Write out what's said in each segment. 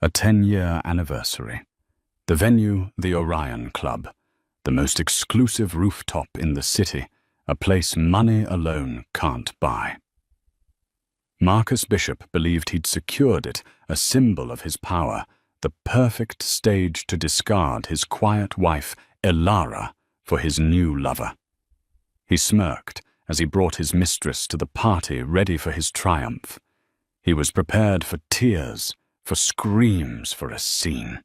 A 10-year anniversary. The venue, the Orion Club, the most exclusive rooftop in the city, a place money alone can't buy. Marcus Bishop believed he'd secured it, a symbol of his power, the perfect stage to discard his quiet wife, Elara, for his new lover. He smirked as he brought his mistress to the party ready for his triumph. He was prepared for tears, for screams, for a scene.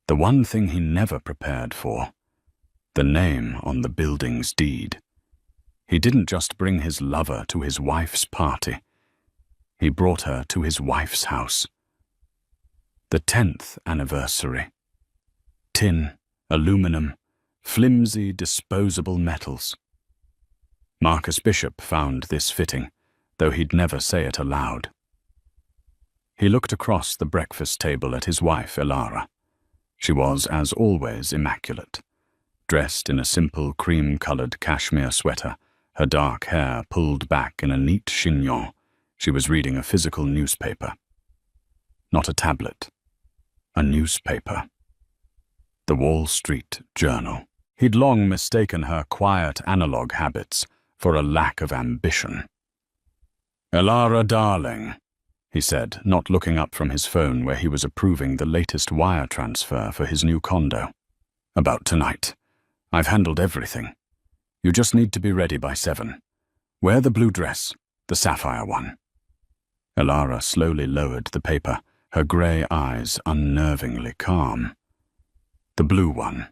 The one thing he never prepared for, the name on the building's deed. He didn't just bring his lover to his wife's party. He brought her to his wife's house. The 10th anniversary. Tin, aluminum, flimsy disposable metals. Marcus Bishop found this fitting, though he'd never say it aloud. He looked across the breakfast table at his wife, Elara. She was, as always, immaculate, dressed in a simple cream-colored cashmere sweater, her dark hair pulled back in a neat chignon. She was reading a physical newspaper. Not a tablet. A newspaper. The Wall Street Journal. He'd long mistaken her quiet analog habits for a lack of ambition. "Elara, darling," he said, not looking up from his phone where he was approving the latest wire transfer for his new condo. "About tonight. I've handled everything. You just need to be ready by 7. Wear the blue dress, the sapphire one." Elara slowly lowered the paper, her grey eyes unnervingly calm. "The blue one.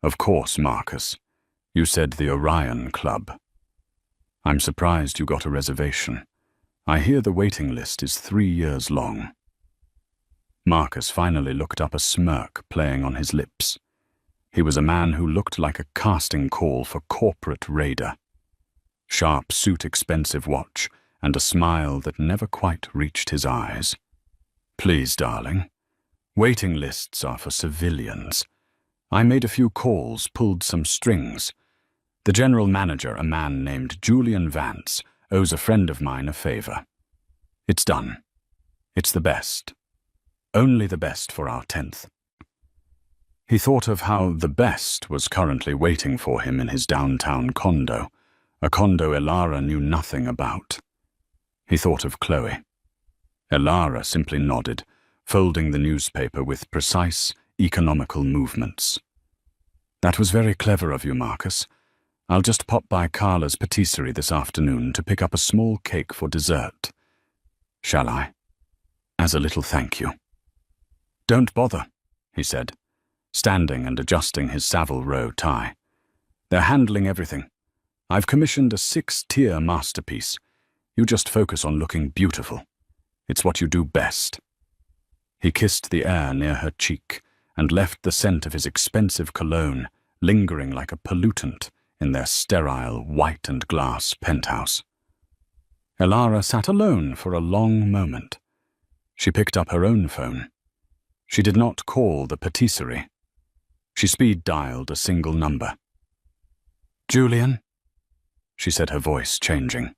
Of course, Marcus. You said the Orion Club. I'm surprised you got a reservation. I hear the waiting list is 3 years long." Marcus finally looked up, a smirk playing on his lips. He was a man who looked like a casting call for corporate raider. Sharp suit, expensive watch, and a smile that never quite reached his eyes. "Please, darling. Waiting lists are for civilians. I made a few calls, pulled some strings. The general manager, a man named Julian Vance, owes a friend of mine a favor. It's done. It's the best. Only the best for our 10th. He thought of how the best was currently waiting for him in his downtown condo, a condo Elara knew nothing about. He thought of Chloe. Elara simply nodded, folding the newspaper with precise, economical movements. "That was very clever of you, Marcus. I'll just pop by Carla's patisserie this afternoon to pick up a small cake for dessert. Shall I? As a little thank you." "Don't bother," he said, standing and adjusting his Savile Row tie. "They're handling everything. I've commissioned a 6-tier masterpiece. You just focus on looking beautiful. It's what you do best." He kissed the air near her cheek and left the scent of his expensive cologne lingering like a pollutant in their sterile white and glass penthouse. Elara sat alone for a long moment. She picked up her own phone. She did not call the patisserie. She speed-dialed a single number. "Julian?" she said, her voice changing.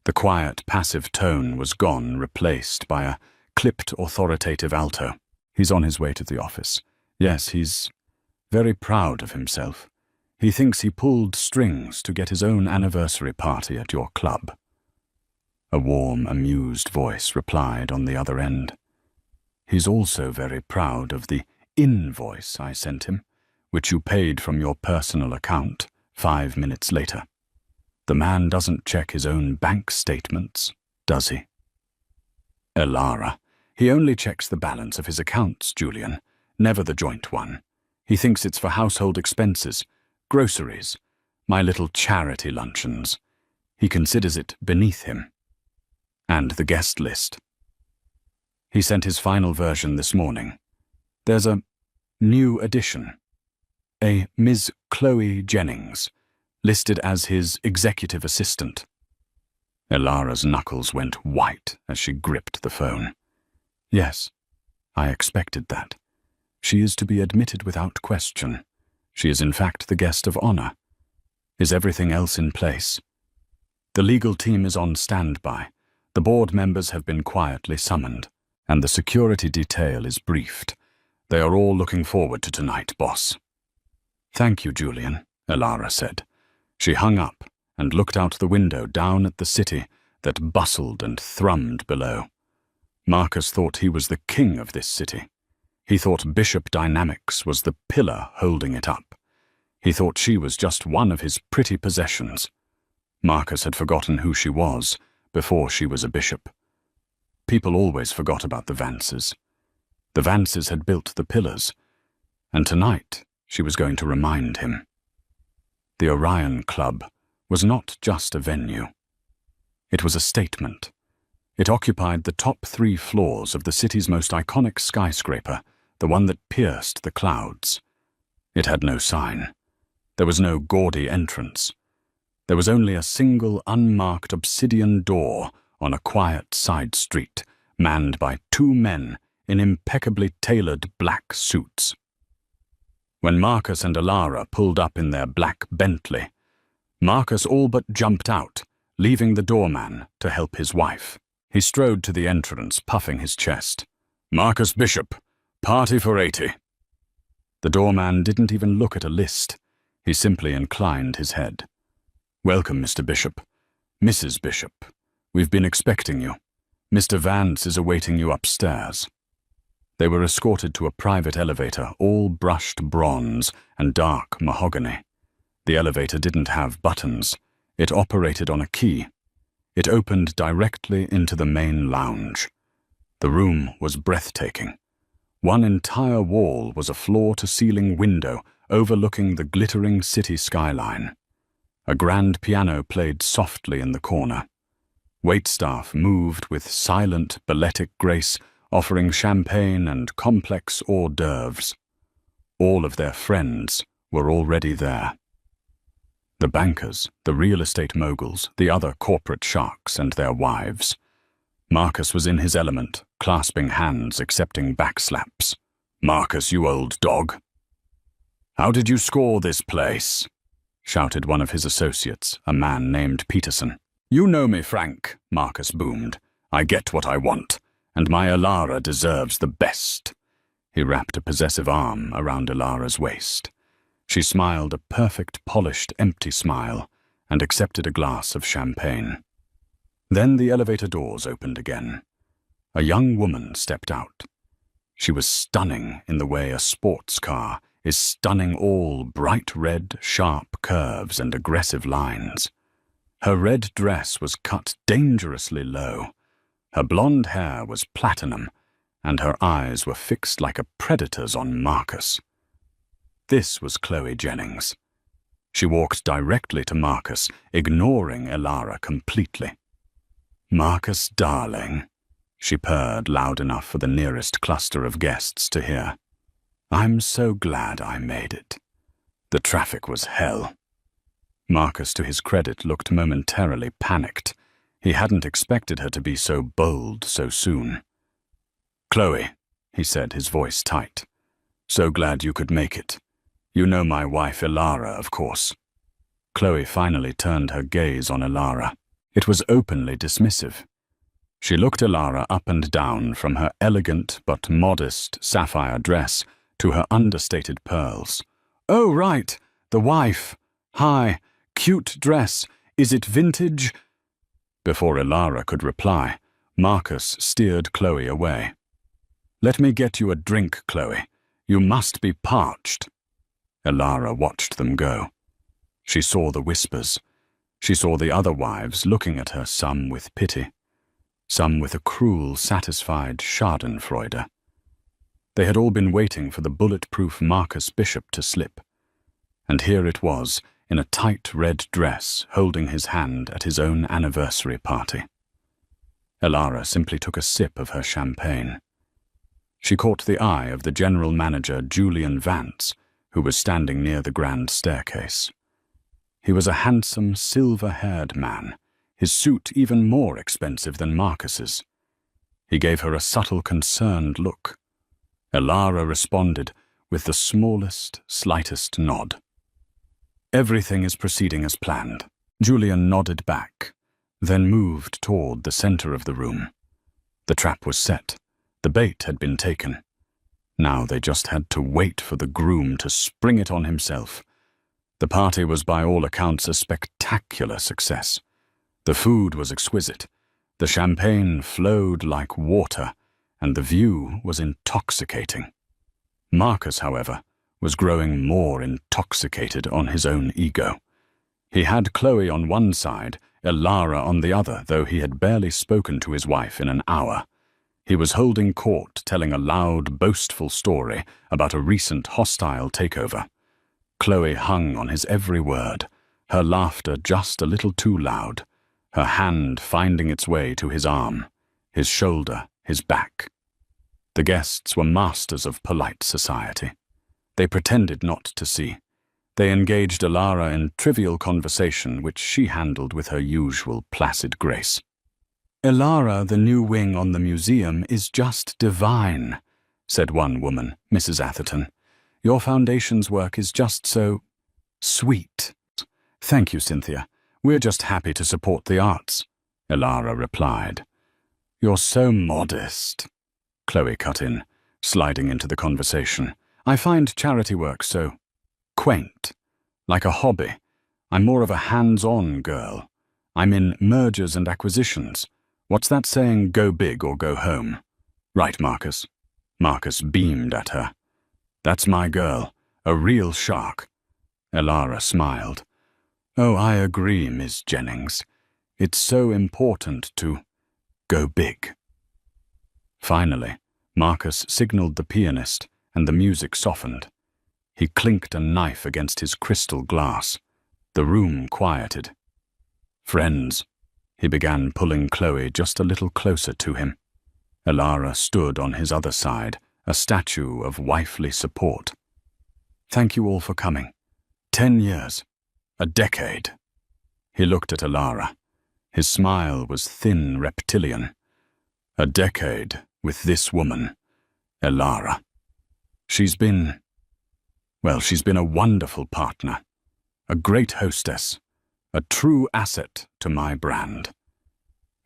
The quiet, passive tone was gone, replaced by a clipped, authoritative alto. "He's on his way to the office. Yes, he's very proud of himself. He thinks he pulled strings to get his own anniversary party at your club." A warm, amused voice replied on the other end. "He's also very proud of the invoice I sent him, which you paid from your personal account 5 minutes later. The man doesn't check his own bank statements, does he?" "Elara, he only checks the balance of his accounts, Julian, never the joint one. He thinks it's for household expenses, groceries, my little charity luncheons. He considers it beneath him. And the guest list. He sent his final version this morning. There's a new addition. A Ms. Chloe Jennings, listed as his executive assistant." Elara's knuckles went white as she gripped the phone. "Yes, I expected that. She is to be admitted without question. She is in fact the guest of honor. Is everything else in place?" "The legal team is on standby. The board members have been quietly summoned. and the security detail is briefed. They are all looking forward to tonight, boss." "Thank you, Julian," Elara said. She hung up and looked out the window down at the city that bustled and thrummed below. Marcus thought he was the king of this city. He thought Bishop Dynamics was the pillar holding it up. He thought she was just one of his pretty possessions. Marcus had forgotten who she was before she was a bishop. People always forgot about the Vances. The Vances had built the pillars, and tonight she was going to remind him. The Orion Club was not just a venue. It was a statement. It occupied the top 3 floors of the city's most iconic skyscraper, the one that pierced the clouds. It had no sign. There was no gaudy entrance. There was only a single unmarked obsidian door on a quiet side street, manned by 2 men in impeccably tailored black suits. When Marcus and Elara pulled up in their black Bentley, Marcus all but jumped out, leaving the doorman to help his wife. He strode to the entrance, puffing his chest. "Marcus Bishop, party for 80. The doorman didn't even look at a list. He simply inclined his head. "Welcome, Mr. Bishop. Mrs. Bishop. We've been expecting you. Mr. Vance is awaiting you upstairs." They were escorted to a private elevator, all brushed bronze and dark mahogany. The elevator didn't have buttons. It operated on a key. It opened directly into the main lounge. The room was breathtaking. One entire wall was a floor-to-ceiling window overlooking the glittering city skyline. A grand piano played softly in the corner. Waitstaff moved with silent, balletic grace, offering champagne and complex hors d'oeuvres. All of their friends were already there. The bankers, the real estate moguls, the other corporate sharks and their wives. Marcus was in his element, clasping hands, accepting backslaps. "Marcus, you old dog." "How did you score this place?" shouted one of his associates, a man named Peterson. "You know me, Frank," Marcus boomed. "I get what I want, and my Elara deserves the best." He wrapped a possessive arm around Elara's waist. She smiled a perfect, polished, empty smile and accepted a glass of champagne. Then the elevator doors opened again. A young woman stepped out. She was stunning in the way a sports car is stunning, all bright red, sharp curves and aggressive lines. Her red dress was cut dangerously low. Her blonde hair was platinum, and her eyes were fixed like a predator's on Marcus. This was Chloe Jennings. She walked directly to Marcus, ignoring Elara completely. "Marcus, darling," she purred loud enough for the nearest cluster of guests to hear. "I'm so glad I made it. The traffic was hell." Marcus, to his credit, looked momentarily panicked. He hadn't expected her to be so bold so soon. "Chloe," he said, his voice tight. "So glad you could make it. You know my wife Elara, of course." Chloe finally turned her gaze on Elara. It was openly dismissive. She looked Elara up and down from her elegant but modest sapphire dress to her understated pearls. "Oh, right, the wife. Hi, cute dress. Is it vintage?" Before Elara could reply, Marcus steered Chloe away. "Let me get you a drink, Chloe. You must be parched." Elara watched them go. She saw the whispers. She saw the other wives looking at her, some with pity, some with a cruel, satisfied schadenfreude. They had all been waiting for the bulletproof Marcus Bishop to slip. And here it was, in a tight red dress, holding his hand at his own anniversary party. Elara simply took a sip of her champagne. She caught the eye of the general manager, Julian Vance, who was standing near the grand staircase. He was a handsome, silver-haired man, his suit even more expensive than Marcus's. He gave her a subtle, concerned look. Elara responded with the smallest, slightest nod. "Everything is proceeding as planned." Julian nodded back, then moved toward the center of the room. The trap was set. The bait had been taken. Now they just had to wait for the groom to spring it on himself. The party was by all accounts a spectacular success. The food was exquisite, the champagne flowed like water, and the view was intoxicating. Marcus, however, was growing more intoxicated on his own ego. He had Chloe on one side, Elara on the other, though he had barely spoken to his wife in an hour. He was holding court, telling a loud, boastful story about a recent hostile takeover. Chloe hung on his every word, her laughter just a little too loud, her hand finding its way to his arm, his shoulder, his back. The guests were masters of polite society. They pretended not to see. They engaged Elara in trivial conversation, which she handled with her usual placid grace. "Elara, the new wing on the museum, is just divine," said one woman, Mrs. Atherton. "Your foundation's work is just so sweet." "Thank you, Cynthia. We're just happy to support the arts," Elara replied. "You're so modest," Chloe cut in, sliding into the conversation. "I find charity work so quaint, like a hobby. I'm more of a hands-on girl. I'm in mergers and acquisitions. What's that saying, go big or go home?" "Right, Marcus." Marcus beamed at her. "That's my girl, a real shark." Elara smiled. "Oh, I agree, Miss Jennings. It's so important to go big." Finally, Marcus signaled the pianist, and the music softened. He clinked a knife against his crystal glass. The room quieted. "Friends," he began, pulling Chloe just a little closer to him. Elara stood on his other side, a statue of wifely support. "Thank you all for coming. 10 years. A decade." He looked at Elara. His smile was thin reptilian. "A decade with this woman, Elara. She's been a wonderful partner, a great hostess, a true asset to my brand.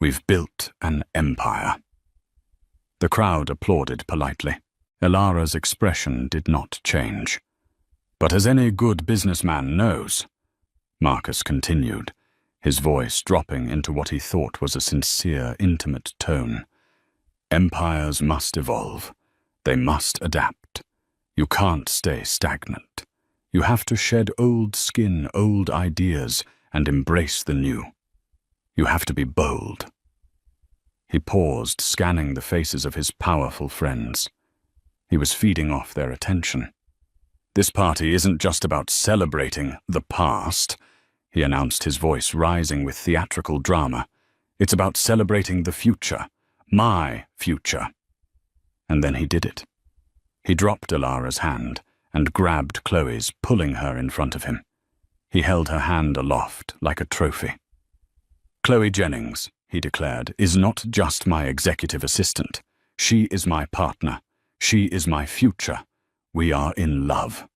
We've built an empire." The crowd applauded politely. Elara's expression did not change. "But as any good businessman knows," Marcus continued, his voice dropping into what he thought was a sincere, intimate tone, "empires must evolve. They must adapt. You can't stay stagnant. You have to shed old skin, old ideas, and embrace the new. You have to be bold." He paused, scanning the faces of his powerful friends. He was feeding off their attention. "This party isn't just about celebrating the past," he announced, his voice rising with theatrical drama. "It's about celebrating the future, my future." And then he did it. He dropped Elara's hand and grabbed Chloe's, pulling her in front of him. He held her hand aloft like a trophy. "Chloe Jennings," he declared, "is not just my executive assistant. She is my partner. She is my future. We are in love."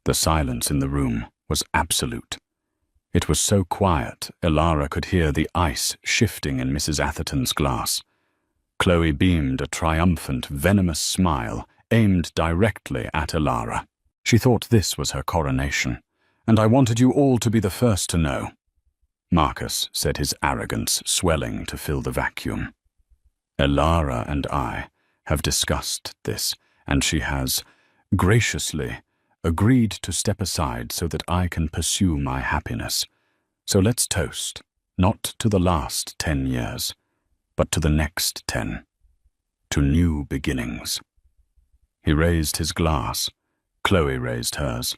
The silence in the room was absolute. It was so quiet, Elara could hear the ice shifting in Mrs. Atherton's glass. Chloe beamed a triumphant, venomous smile aimed directly at Elara. She thought this was her coronation. "And I wanted you all to be the first to know," Marcus said, his arrogance swelling to fill the vacuum. "Elara and I have discussed this, and she has graciously agreed to step aside so that I can pursue my happiness. So let's toast, not to the last 10 years, but to the next 10, to new beginnings." He raised his glass. Chloe raised hers.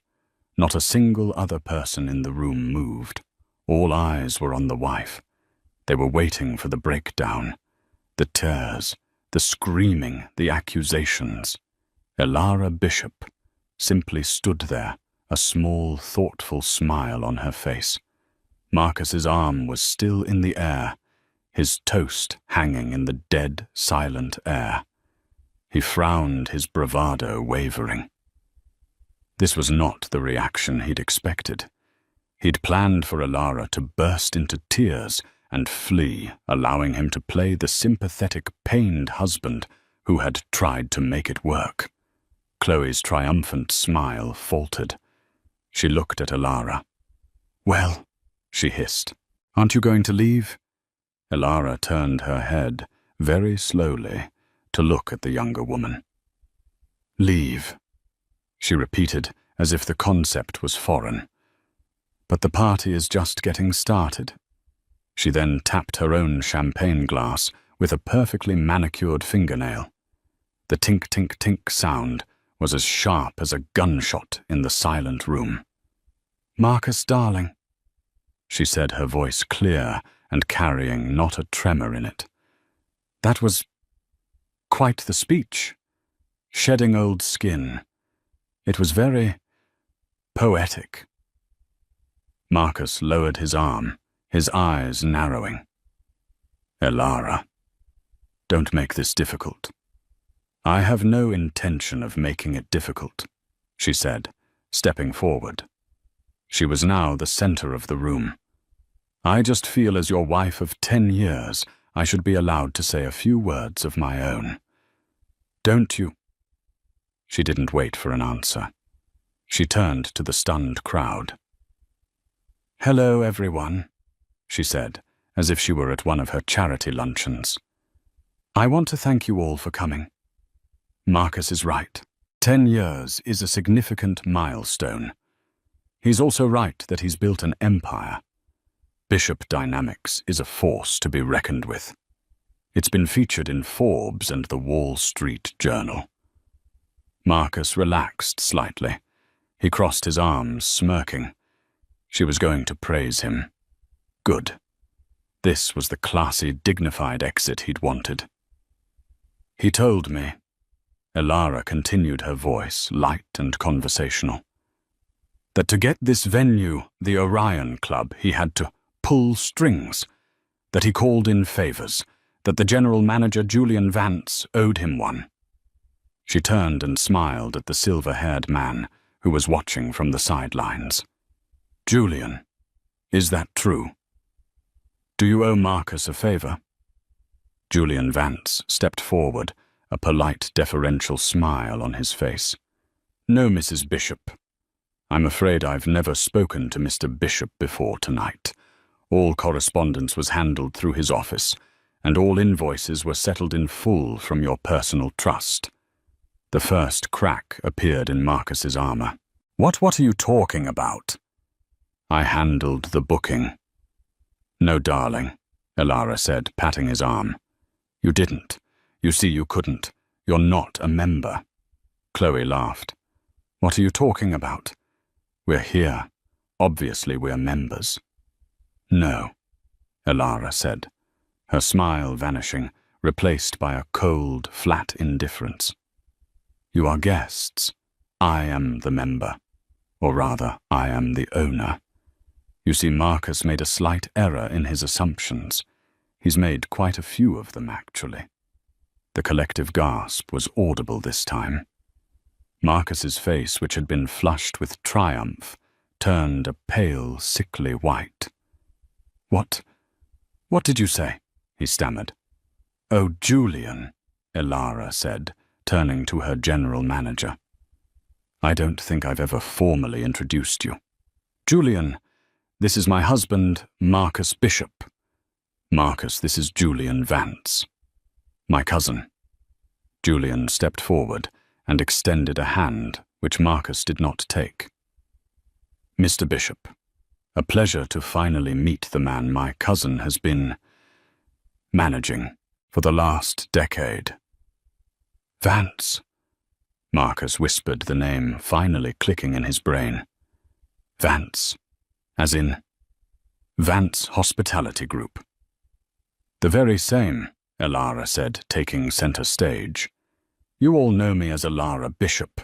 Not a single other person in the room moved. All eyes were on the wife. They were waiting for the breakdown, the tears, the screaming, the accusations. Elara Bishop simply stood there, a small, thoughtful smile on her face. Marcus's arm was still in the air, his toast hanging in the dead, silent air. He frowned, his bravado wavering. This was not the reaction he'd expected. He'd planned for Elara to burst into tears and flee, allowing him to play the sympathetic, pained husband who had tried to make it work. Chloe's triumphant smile faltered. She looked at Elara. "Well," she hissed, "aren't you going to leave?" Elara turned her head, very slowly, to look at the younger woman. "Leave," she repeated, as if the concept was foreign. "But the party is just getting started." She then tapped her own champagne glass with a perfectly manicured fingernail. The tink-tink-tink sound was as sharp as a gunshot in the silent room. "Marcus, darling," she said, her voice clear and carrying not a tremor in it. "That was quite the speech. Shedding old skin. It was very poetic." Marcus lowered his arm, his eyes narrowing. "Elara, don't make this difficult." "I have no intention of making it difficult," she said, stepping forward. She was now the center of the room. "I just feel as your wife of 10 years, I should be allowed to say a few words of my own. Don't you?" She didn't wait for an answer. She turned to the stunned crowd. "Hello, everyone," she said, as if she were at one of her charity luncheons. "I want to thank you all for coming. Marcus is right. 10 years is a significant milestone. He's also right that he's built an empire. Bishop dynamics is a force to be reckoned with. It's been featured in Forbes and the Wall Street Journal." Marcus relaxed slightly. He crossed his arms, smirking. She was going to praise him. Good. This was the classy, dignified exit he'd wanted. "He told me," Elara continued, her voice light and conversational, "that to get this venue, the Orion Club, he had to pull strings, that he called in favors, that the general manager, Julian Vance, owed him one." She turned and smiled at the silver-haired man who was watching from the sidelines. "Julian, is that true? Do you owe Marcus a favor?" Julian Vance stepped forward, a polite, deferential smile on his face. "No, Mrs. Bishop. I'm afraid I've never spoken to Mr. Bishop before tonight. All correspondence was handled through his office, and all invoices were settled in full from your personal trust." The first crack appeared in Marcus's armor. What are you talking about?" "I handled the booking." "No, darling," Elara said, patting his arm. "You didn't. You see, you couldn't. You're not a member." Chloe laughed. "What are you talking about? We're here. Obviously we're members." "No," Elara said, her smile vanishing, replaced by a cold, flat indifference. "You are guests. I am the member. Or rather, I am the owner. You see, Marcus made a slight error in his assumptions. He's made quite a few of them, actually." The collective gasp was audible this time. Marcus's face, which had been flushed with triumph, turned a pale, sickly white. What did you say?" he stammered. "Oh, Julian," Elara said, turning to her general manager. "I don't think I've ever formally introduced you. Julian, this is my husband, Marcus Bishop. Marcus, this is Julian Vance. My cousin." Julian stepped forward and extended a hand, which Marcus did not take. "Mr. Bishop, a pleasure to finally meet the man my cousin has been managing for the last decade." "Vance," Marcus whispered the name, finally clicking in his brain. "Vance, as in Vance Hospitality Group." "The very same," Elara said, taking center stage. "You all know me as Elara Bishop,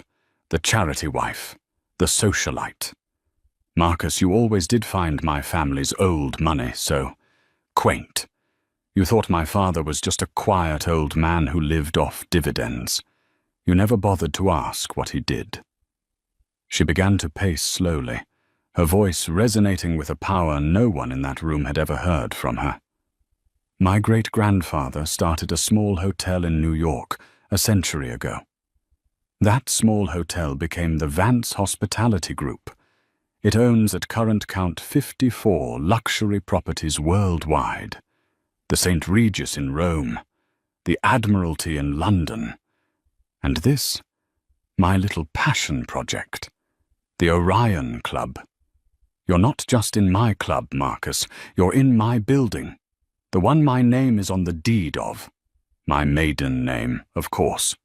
the charity wife, the socialite. Marcus, you always did find my family's old money so quaint. You thought my father was just a quiet old man who lived off dividends. You never bothered to ask what he did." She began to pace slowly, her voice resonating with a power no one in that room had ever heard from her. My great-grandfather started a small hotel in New York a century ago. That small hotel became the Vance Hospitality Group. It owns at current count 54 luxury properties worldwide. The St. Regis in Rome, the Admiralty in London, and this, my little passion project, the Orion Club. You're not just in my club, Marcus, you're in my building, the one my name is on the deed of. My maiden name, of course.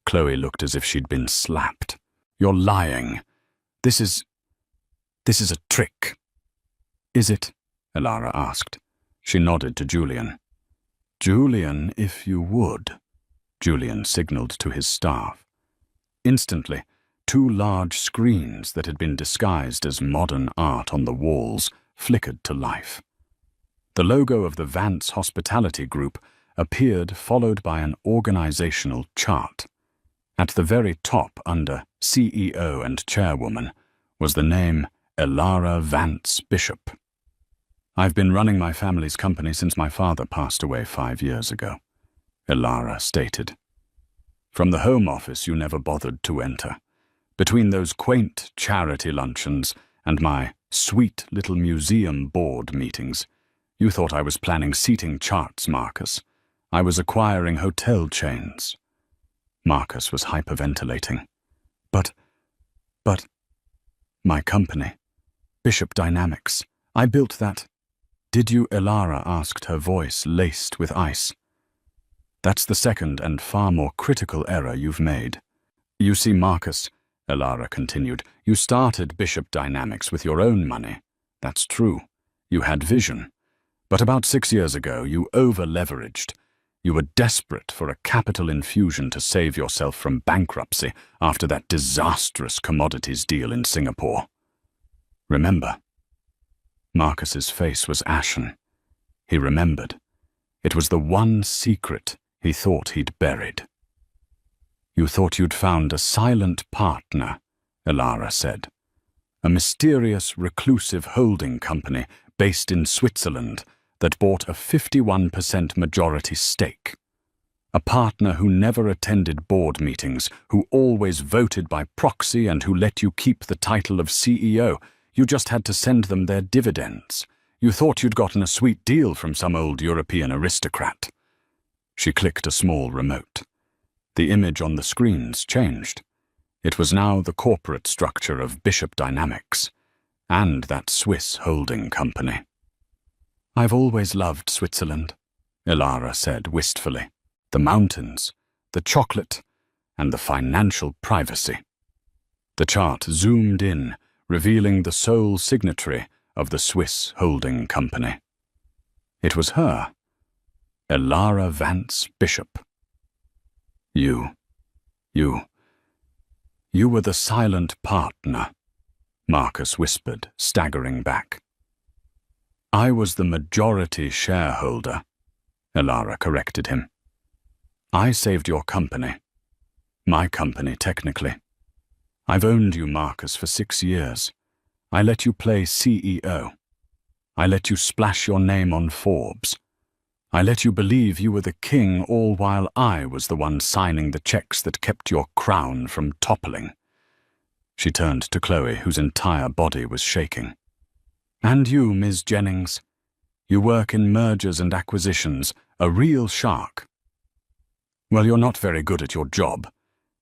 Chloe looked as if she'd been slapped. You're lying. This is a trick. Is it? Elara asked. She nodded to Julian. Julian, if you would. Julian signaled to his staff. Instantly, two large screens that had been disguised as modern art on the walls flickered to life. The logo of the Vance Hospitality Group appeared, followed by an organizational chart. At the very top, under CEO and Chairwoman, was the name Elara Vance Bishop. I've been running my family's company since my father passed away 5 years ago, Elara stated. From the Home Office you never bothered to enter. Between those quaint charity luncheons and my sweet little museum board meetings, you thought I was planning seating charts, Marcus. I was acquiring hotel chains. Marcus was hyperventilating. But, my company, Bishop Dynamics, I built that. Did you? Elara asked, her voice laced with ice. That's the second and far more critical error you've made. You see, Marcus, Elara continued, you started Bishop Dynamics with your own money. That's true. You had vision. But about 6 years ago, you over-leveraged. You were desperate for a capital infusion to save yourself from bankruptcy after that disastrous commodities deal in Singapore. Remember? Marcus's face was ashen. He remembered. It was the one secret he thought he'd buried. You thought you'd found a silent partner, Elara said. A mysterious, reclusive holding company based in Switzerland that bought a 51% majority stake. A partner who never attended board meetings, who always voted by proxy and who let you keep the title of CEO. You just had to send them their dividends. You thought you'd gotten a sweet deal from some old European aristocrat. She clicked a small remote. The image on the screens changed. It was now the corporate structure of Bishop Dynamics and that Swiss holding company. I've always loved Switzerland, Elara said wistfully. The mountains, the chocolate, and the financial privacy. The chart zoomed in, revealing the sole signatory of the Swiss holding company. It was her, Elara Vance Bishop. You were the silent partner, Marcus whispered, staggering back. I was the majority shareholder, Elara corrected him. I saved your company. My company, technically. I've owned you, Marcus, for 6 years. I let you play CEO. I let you splash your name on Forbes. I let you believe you were the king, all while I was the one signing the checks that kept your crown from toppling. She turned to Chloe, whose entire body was shaking. And you, Ms. Jennings. You work in mergers and acquisitions, a real shark. Well, you're not very good at your job.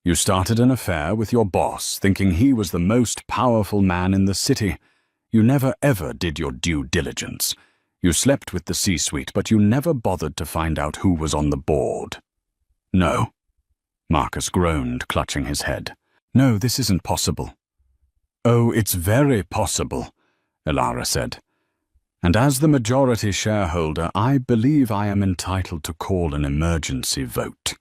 You started an affair with your boss, thinking he was the most powerful man in the city. You never ever did your due diligence. You slept with the C-suite, but you never bothered to find out who was on the board. No. Marcus groaned, clutching his head. No, this isn't possible. Oh, it's very possible, Elara said. And as the majority shareholder, I believe I am entitled to call an emergency vote,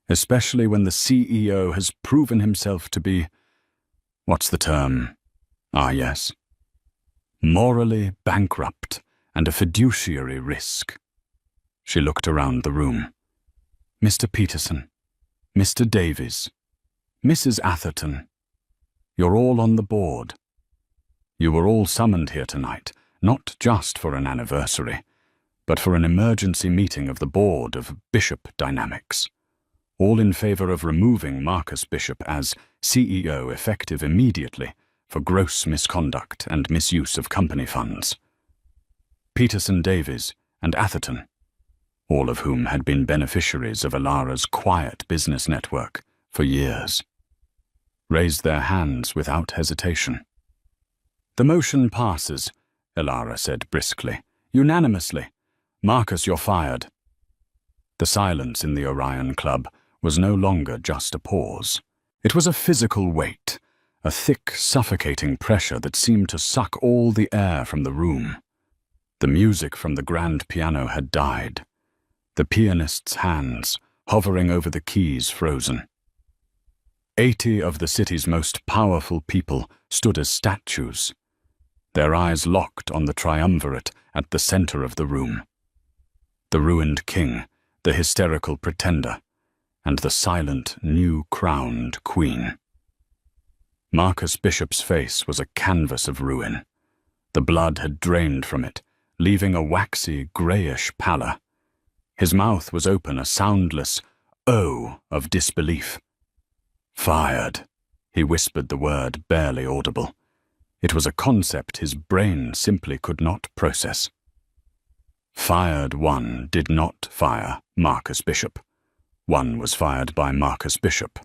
especially when the CEO has proven himself to be, what's the term? Ah, yes. Morally bankrupt and a fiduciary risk. She looked around the room. Mr. Peterson, Mr. Davies, Mrs. Atherton, you're all on the board. You were all summoned here tonight, not just for an anniversary, but for an emergency meeting of the board of Bishop Dynamics, all in favor of removing Marcus Bishop as CEO effective immediately for gross misconduct and misuse of company funds. Peterson Davies and Atherton, all of whom had been beneficiaries of Elara's quiet business network for years, raised their hands without hesitation. "The motion passes," Elara said briskly. "Unanimously. Marcus, you're fired." The silence in the Orion Club was no longer just a pause. It was a physical weight, a thick, suffocating pressure that seemed to suck all the air from the room. The music from the grand piano had died, the pianist's hands hovering over the keys frozen. 80 of the city's most powerful people stood as statues, their eyes locked on the triumvirate at the center of the room. The ruined king, the hysterical pretender, and the silent, new-crowned queen. Marcus Bishop's face was a canvas of ruin. The blood had drained from it, leaving a waxy, greyish pallor. His mouth was open, a soundless "oh" of disbelief. "Fired," he whispered the word, barely audible. It was a concept his brain simply could not process. Fired one did not fire Marcus Bishop. One was fired by Marcus Bishop.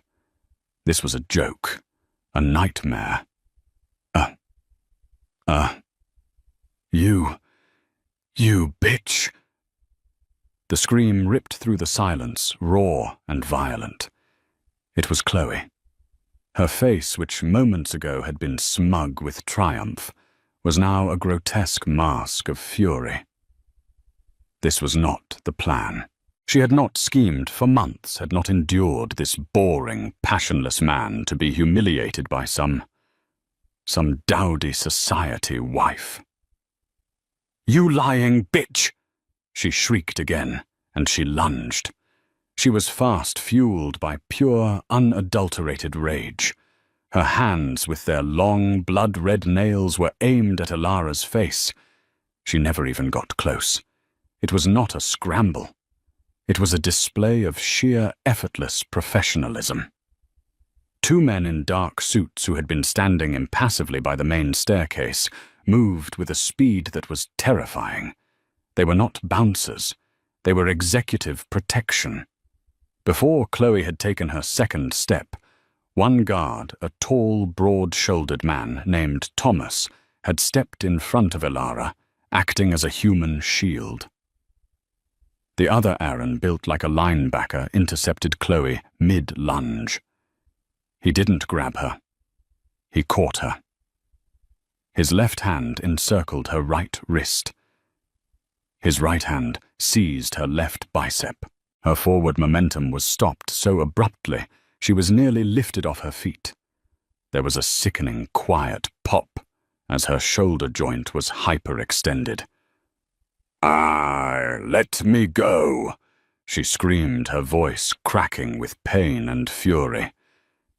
This was a joke, a nightmare. You bitch." The scream ripped through the silence, raw and violent. It was Chloe. Her face, which moments ago had been smug with triumph, was now a grotesque mask of fury. This was not the plan. She had not schemed for months, had not endured this boring, passionless man to be humiliated by some dowdy society wife. "You lying bitch!" she shrieked again, and she lunged. She was fast fueled by pure, unadulterated rage. Her hands, with their long, blood-red nails, were aimed at Elara's face. She never even got close. It was not a scramble. It was a display of sheer, effortless professionalism. Two men in dark suits who had been standing impassively by the main staircase moved with a speed that was terrifying. They were not bouncers. They were executive protection. Before Chloe had taken her second step, one guard, a tall, broad-shouldered man named Thomas, had stepped in front of Elara, acting as a human shield. The other Aaron, built like a linebacker, intercepted Chloe mid-lunge. He didn't grab her. He caught her. His left hand encircled her right wrist. His right hand seized her left bicep. Her forward momentum was stopped so abruptly she was nearly lifted off her feet. There was a sickening, quiet pop as her shoulder joint was hyperextended. Let me go," she screamed, her voice cracking with pain and fury.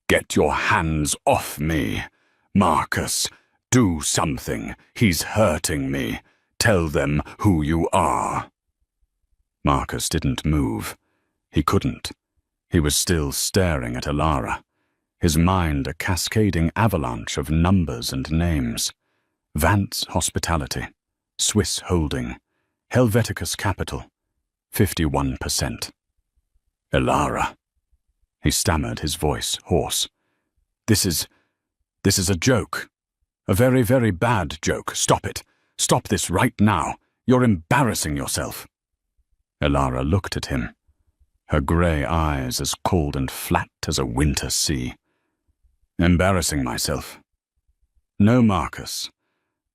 "Get your hands off me. Marcus, do something. He's hurting me. Tell them who you are." Marcus didn't move. He couldn't. He was still staring at Elara, his mind a cascading avalanche of numbers and names. Vance Hospitality, Swiss Holding, Helveticus Capital, 51%. "Elara," he stammered, his voice hoarse. This is a joke. A very, very bad joke. Stop it. Stop this right now. You're embarrassing yourself." Elara looked at him, her grey eyes as cold and flat as a winter sea. "Embarrassing myself? No, Marcus.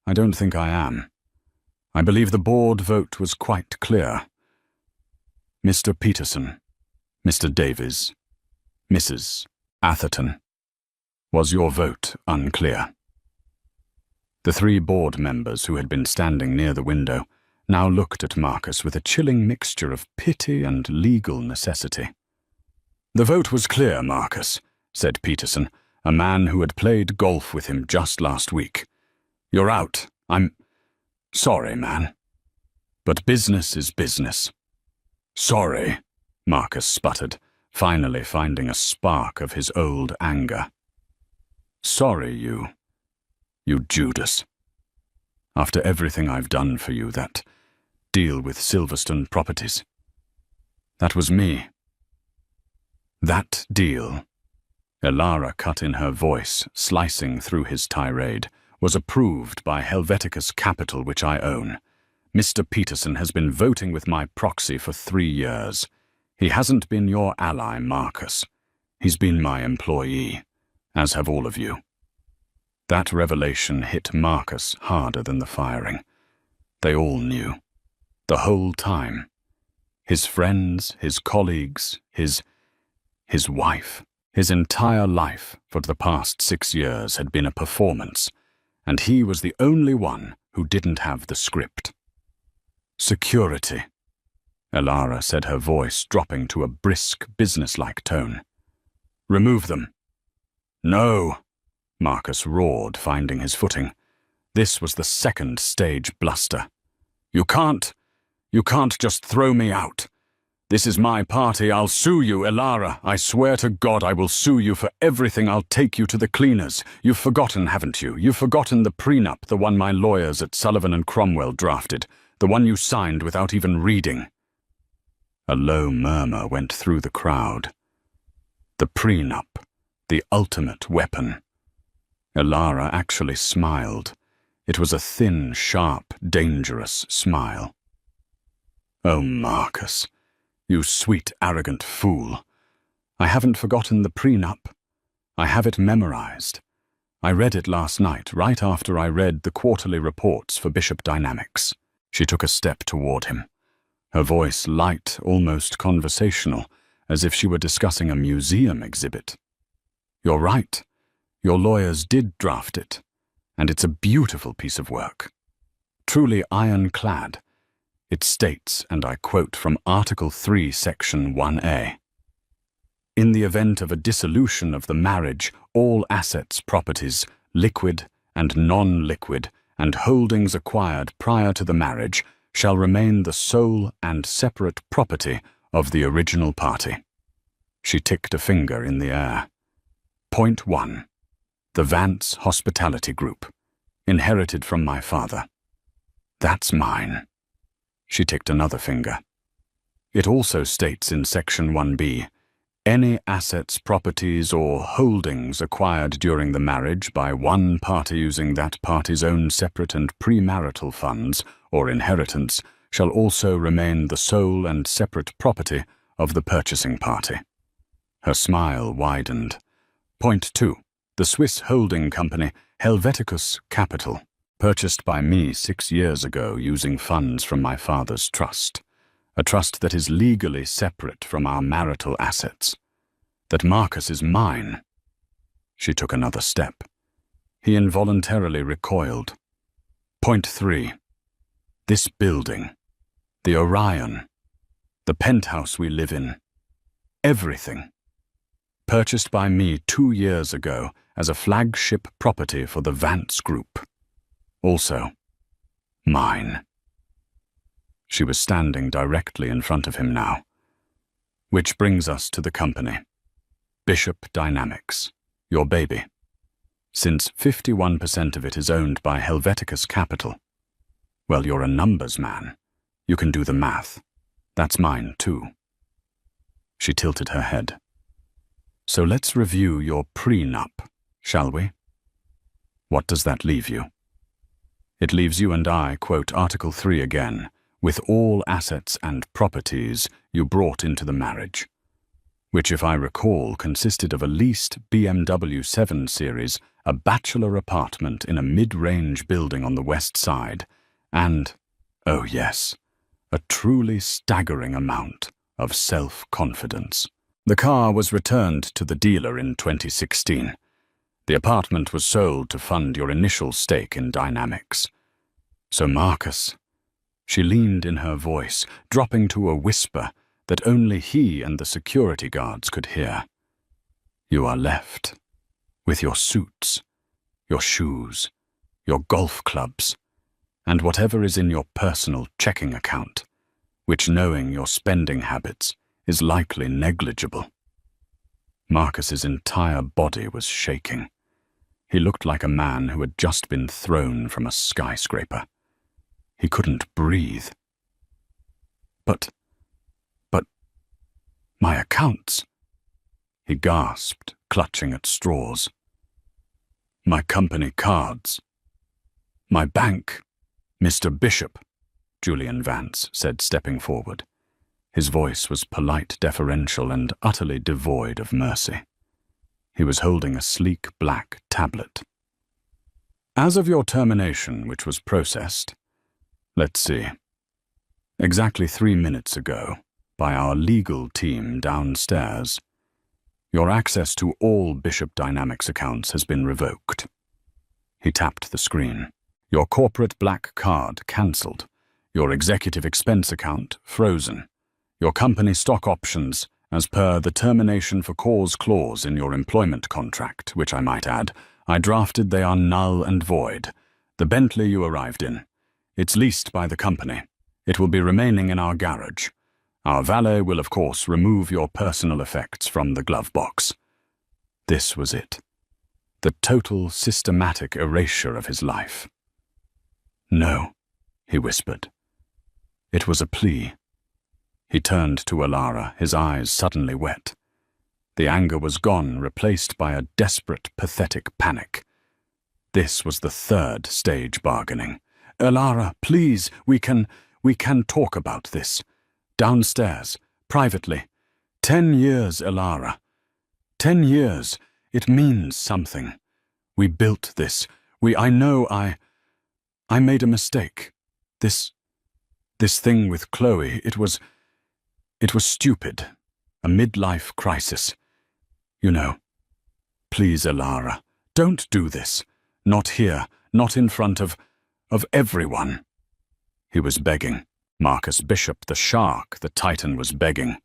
I don't think I am. I believe the board vote was quite clear. Mr. Peterson, Mr. Davies, Mrs. Atherton, was your vote unclear?" The three board members who had been standing near the window now looked at Marcus with a chilling mixture of pity and legal necessity. "The vote was clear, Marcus," said Peterson, a man who had played golf with him just last week. "You're out. I'm sorry, man." But business is business. Sorry, Marcus sputtered, finally finding a spark of his old anger. Sorry, you Judas. After everything I've done for you, that deal with Silverstone Properties. That was me. That deal, Elara cut in her voice, slicing through his tirade, was approved by Helveticus Capital, which I own. Mr. Peterson has been voting with my proxy for 3 years. He hasn't been your ally, Marcus. He's been my employee, as have all of you. That revelation hit Marcus harder than the firing. They all knew. The whole time. His friends, his colleagues, his wife. His entire life for the past 6 years had been a performance, and he was the only one who didn't have the script. Security, Elara said, her voice dropping to a brisk, businesslike tone. Remove them. No, Marcus roared, finding his footing. This was the second stage bluster. You can't just throw me out. This is my party. I'll sue you, Elara. I swear to God I will sue you for everything. I'll take you to the cleaners. You've forgotten, haven't you? You've forgotten the prenup, the one my lawyers at Sullivan and Cromwell drafted, the one you signed without even reading. A low murmur went through the crowd. The prenup, the ultimate weapon. Elara actually smiled. It was a thin, sharp, dangerous smile. Oh, Marcus. You sweet, arrogant fool. I haven't forgotten the prenup. I have it memorized. I read it last night, right after I read the quarterly reports for Bishop Dynamics. She took a step toward him, her voice light, almost conversational, as if she were discussing a museum exhibit. You're right. Your lawyers did draft it, and it's a beautiful piece of work. Truly ironclad. It states, and I quote from Article 3, Section 1A, "In the event of a dissolution of the marriage, all assets, properties, liquid and non-liquid, and holdings acquired prior to the marriage shall remain the sole and separate property of the original party." She ticked a finger in the air. Point 1. The Vance Hospitality Group, inherited from my father. That's mine. She ticked another finger. It also states in Section 1B, any assets, properties, or holdings acquired during the marriage by one party using that party's own separate and premarital funds or inheritance shall also remain the sole and separate property of the purchasing party. Her smile widened. Point 2. The Swiss holding company Helveticus Capital, purchased by me 6 years ago using funds from my father's trust, a trust that is legally separate from our marital assets. That Marcus is mine. She took another step. He involuntarily recoiled. Point 3. This building, the Orion, the penthouse we live in, everything, purchased by me 2 years ago as a flagship property for the Vance Group. Also, mine. She was standing directly in front of him now. Which brings us to the company. Bishop Dynamics, your baby. Since 51% of it is owned by Helveticus Capital. Well, you're a numbers man. You can do the math. That's mine, too. She tilted her head. So let's review your prenup, shall we? What does that leave you? It leaves you and I, quote Article 3 again, with all assets and properties you brought into the marriage, which, if I recall, consisted of a leased BMW 7 Series, a bachelor apartment in a mid-range building on the west side, and, oh yes, a truly staggering amount of self-confidence. The car was returned to the dealer in 2016. The apartment was sold to fund your initial stake in Dynamics. So Marcus, she leaned in her voice, dropping to a whisper that only he and the security guards could hear. You are left with your suits, your shoes, your golf clubs, and whatever is in your personal checking account, which, knowing your spending habits, is likely negligible. Marcus's entire body was shaking. He looked like a man who had just been thrown from a skyscraper. He couldn't breathe. But my accounts, he gasped, clutching at straws. My company cards. My bank. Mr. Bishop, Julian Vance said, stepping forward. His voice was polite, deferential, and utterly devoid of mercy. He was holding a sleek black tablet. As of your termination, which was processed, let's see, exactly 3 minutes ago, by our legal team downstairs, your access to all Bishop Dynamics accounts has been revoked. He tapped the screen. Your corporate black card cancelled. Your executive expense account frozen. Your company stock options, as per the termination for cause clause in your employment contract, which I might add, I drafted, they are null and void. The Bentley you arrived in. It's leased by the company. It will be remaining in our garage. Our valet will, of course, remove your personal effects from the glove box. This was it. The total systematic erasure of his life. No, he whispered. It was a plea. He turned to Alara, his eyes suddenly wet. The anger was gone, replaced by a desperate, pathetic panic. This was the third stage bargaining. Alara, please, we can talk about this. Downstairs, privately. 10 years, Alara. 10 years. It means something. We built this. I know I made a mistake. This thing with Chloe, it was stupid. A midlife crisis. You know. Please, Alara, don't do this. Not here, not in front of everyone. He was begging. Marcus Bishop, the shark, the Titan, was begging.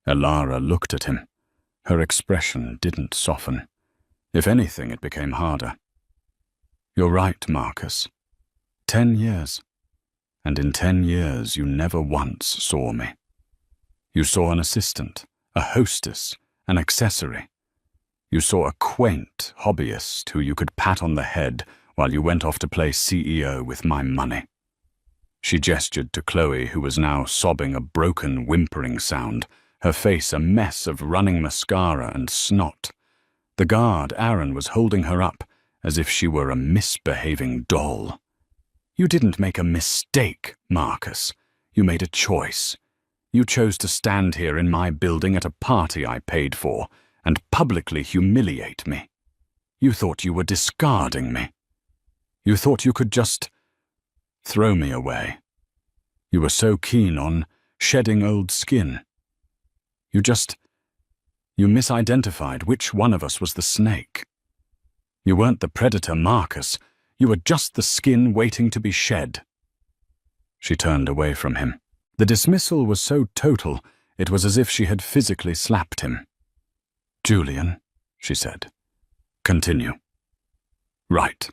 Alara looked at him. Her expression didn't soften. If anything, it became harder. You're right, Marcus. 10 years. And in 10 years you never once saw me. You saw an assistant, a hostess, an accessory. You saw a quaint hobbyist who you could pat on the head while you went off to play CEO with my money. She gestured to Chloe, who was now sobbing a broken, whimpering sound, her face a mess of running mascara and snot. The guard, Aaron, was holding her up as if she were a misbehaving doll. You didn't make a mistake, Marcus. You made a choice. You chose to stand here in my building at a party I paid for and publicly humiliate me. You thought you were discarding me. You thought you could just throw me away. You were so keen on shedding old skin. You misidentified which one of us was the snake. You weren't the predator, Marcus. You were just the skin waiting to be shed. She turned away from him. The dismissal was so total, it was as if she had physically slapped him. Julian, she said. Continue. Right,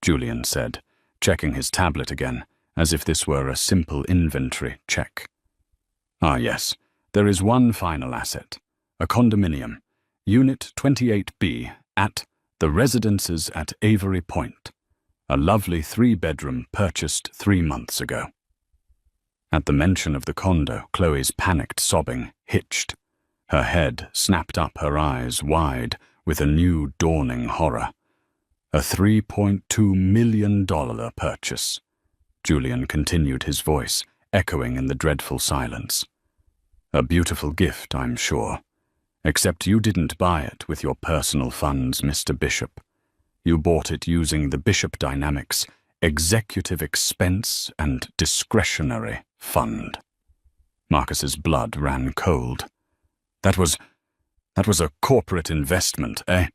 Julian said, checking his tablet again, as if this were a simple inventory check. Ah, yes, there is one final asset, a condominium, Unit 28B, at the Residences at Avery Point, a lovely 3-bedroom purchased 3 months ago. At the mention of the condo, Chloe's panicked sobbing hitched. Her head snapped up, her eyes wide with a new dawning horror. A $3.2 million purchase. Julian continued, his voice echoing in the dreadful silence. A beautiful gift, I'm sure. Except you didn't buy it with your personal funds, Mr. Bishop. You bought it using the Bishop Dynamics Executive Expense and Discretionary Fund. Marcus's blood ran cold. That was a corporate investment, eh?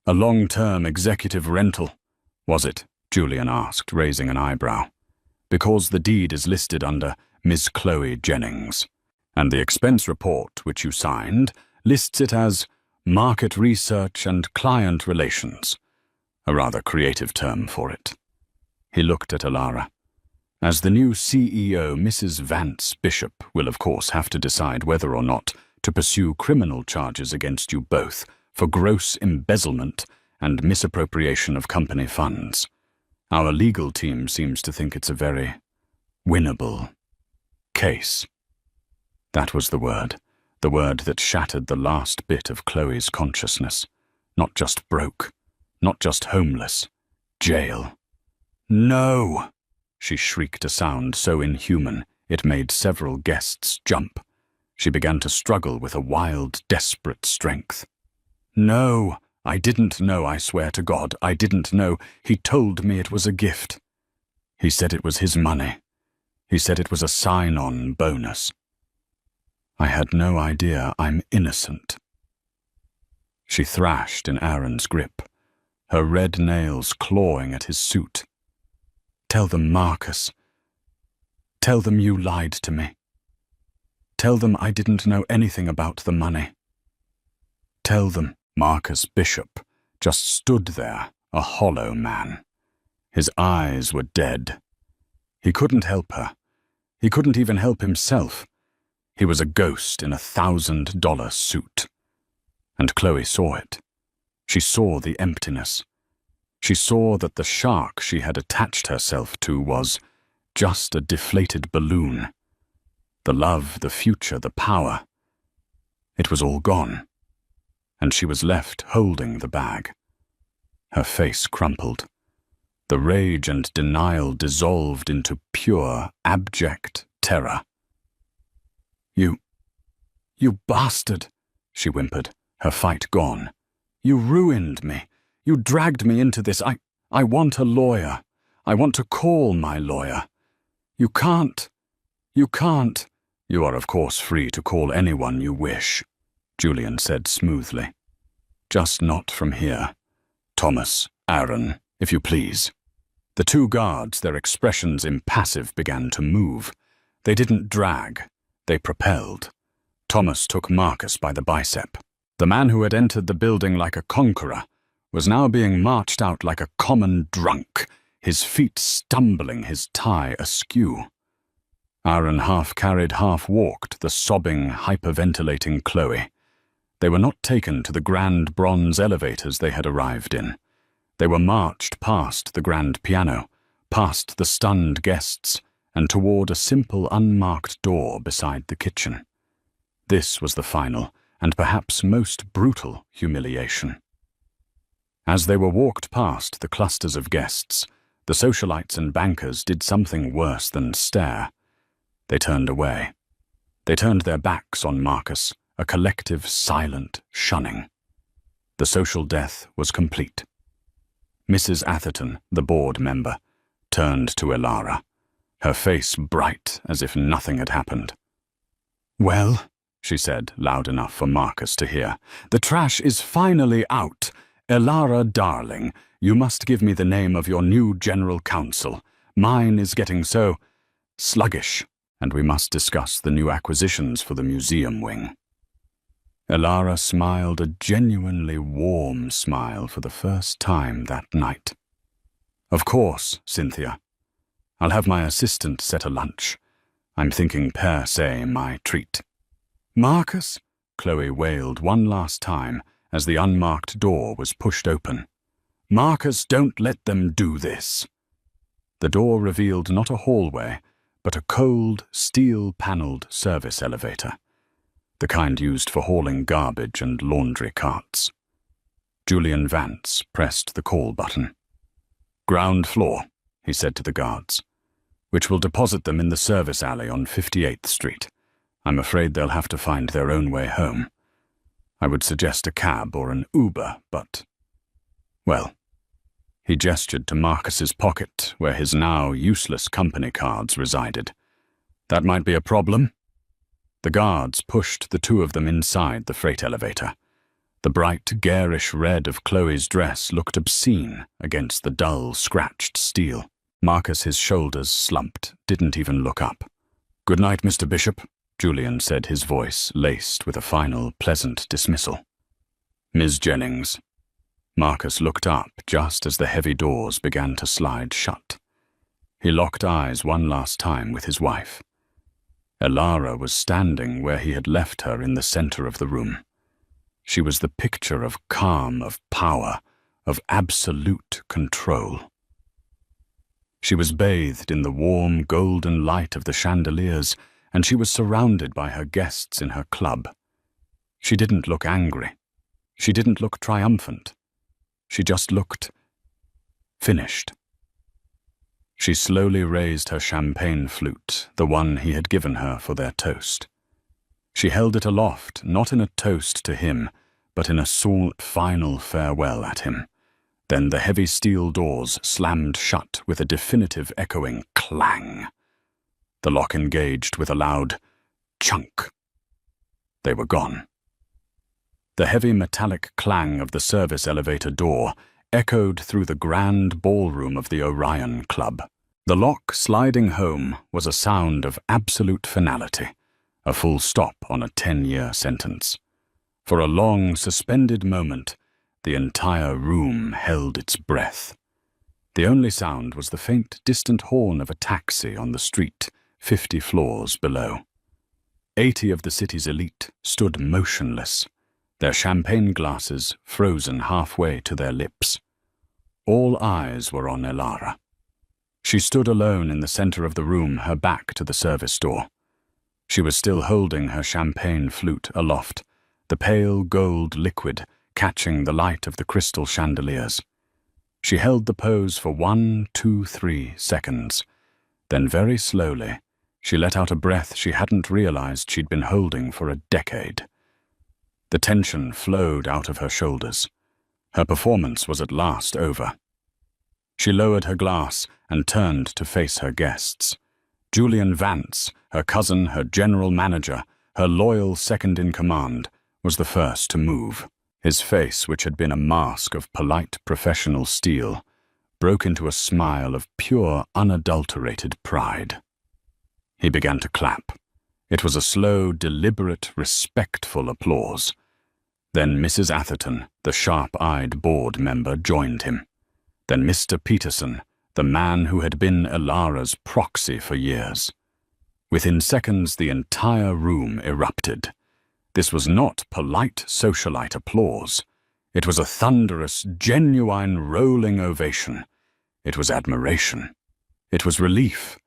A long-term executive rental, was it? Julian asked, raising an eyebrow. Because the deed is listed under Ms. Chloe Jennings, and the expense report, which you signed, lists it as market research and client relations, a rather creative term for it. He looked at Alara. As the new CEO, Mrs. Vance Bishop will of course have to decide whether or not to pursue criminal charges against you both for gross embezzlement and misappropriation of company funds. Our legal team seems to think it's a very winnable case. That was the word that shattered the last bit of Chloe's consciousness. Not just broke, not just homeless, jail. No! She shrieked a sound so inhuman it made several guests jump. She began to struggle with a wild, desperate strength. No, I didn't know, I swear to God, I didn't know. He told me it was a gift. He said it was his money. He said it was a sign-on bonus. I had no idea I'm innocent. She thrashed in Aaron's grip, her red nails clawing at his suit. Tell them, Marcus. Tell them you lied to me. Tell them I didn't know anything about the money. Tell them. Marcus Bishop just stood there, a hollow man. His eyes were dead. He couldn't help her. He couldn't even help himself. He was a ghost in a $1,000 suit. And Chloe saw it. She saw the emptiness. She saw that the shark she had attached herself to was just a deflated balloon. The love, the future, the power. It was all gone. And she was left holding the bag. Her face crumpled. The rage and denial dissolved into pure, abject terror. You bastard, she whimpered, her fight gone. You ruined me. You dragged me into this. I want a lawyer. I want to call my lawyer. You can't. You can't. You are of course free to call anyone you wish, Julian said smoothly. Just not from here. Thomas, Aaron, if you please. The two guards, their expressions impassive, began to move. They didn't drag. They propelled. Thomas took Marcus by the bicep. The man who had entered the building like a conqueror was now being marched out like a common drunk, his feet stumbling, his tie askew. Aaron half-carried, half-walked the sobbing, hyperventilating Chloe. They were not taken to the grand bronze elevators they had arrived in. They were marched past the grand piano, past the stunned guests, and toward a simple unmarked door beside the kitchen. This was the final, and perhaps most brutal, humiliation. As they were walked past the clusters of guests, the socialites and bankers did something worse than stare. They turned away. They turned their backs on Marcus, a collective, silent shunning. The social death was complete. Mrs. Atherton, the board member, turned to Alara, her face bright as if nothing had happened. "Well," she said, loud enough for Marcus to hear, "the trash is finally out. Alara, darling, you must give me the name of your new general counsel. Mine is getting so sluggish, and we must discuss the new acquisitions for the museum wing." Alara smiled a genuinely warm smile for the first time that night. "Of course, Cynthia. I'll have my assistant set a lunch. I'm thinking per se my treat." "Marcus?" Chloe wailed one last time as the unmarked door was pushed open. "Marcus, don't let them do this." The door revealed not a hallway, but a cold, steel-paneled service elevator, the kind used for hauling garbage and laundry carts. Julian Vance pressed the call button. "Ground floor," he said to the guards, "which will deposit them in the service alley on 58th Street. I'm afraid they'll have to find their own way home. I would suggest a cab or an Uber, but... well..." He gestured to Marcus's pocket, where his now useless company cards resided. "That might be a problem." The guards pushed the two of them inside the freight elevator. The bright, garish red of Chloe's dress looked obscene against the dull, scratched steel. Marcus, his shoulders slumped, didn't even look up. "Good night, Mr. Bishop," Julian said, his voice laced with a final, pleasant dismissal. "Ms. Jennings." Marcus looked up just as the heavy doors began to slide shut. He locked eyes one last time with his wife. Elara was standing where he had left her in the center of the room. She was the picture of calm, of power, of absolute control. She was bathed in the warm, golden light of the chandeliers, and she was surrounded by her guests in her club. She didn't look angry. She didn't look triumphant. She just looked finished. She slowly raised her champagne flute, the one he had given her for their toast. She held it aloft, not in a toast to him, but in a final farewell at him. Then the heavy steel doors slammed shut with a definitive echoing clang. The lock engaged with a loud chunk. They were gone. The heavy metallic clang of the service elevator door echoed through the grand ballroom of the Orion Club. The lock sliding home was a sound of absolute finality, a full stop on a 10-year sentence. For a long, suspended moment, the entire room held its breath. The only sound was the faint, distant horn of a taxi on the street 50 floors below. 80 of the city's elite stood motionless, their champagne glasses frozen halfway to their lips. All eyes were on Elara. She stood alone in the center of the room, her back to the service door. She was still holding her champagne flute aloft, the pale gold liquid catching the light of the crystal chandeliers. She held the pose for 1, 2, 3 seconds. Then very slowly, she let out a breath she hadn't realized she'd been holding for a decade. The tension flowed out of her shoulders. Her performance was at last over. She lowered her glass and turned to face her guests. Julian Vance, her cousin, her general manager, her loyal second-in-command, was the first to move. His face, which had been a mask of polite professional steel, broke into a smile of pure, unadulterated pride. He began to clap. It was a slow, deliberate, respectful applause. Then Mrs. Atherton, the sharp-eyed board member, joined him. Then Mr. Peterson, the man who had been Elara's proxy for years. Within seconds, the entire room erupted. This was not polite socialite applause. It was a thunderous, genuine, rolling ovation. It was admiration. It was relief.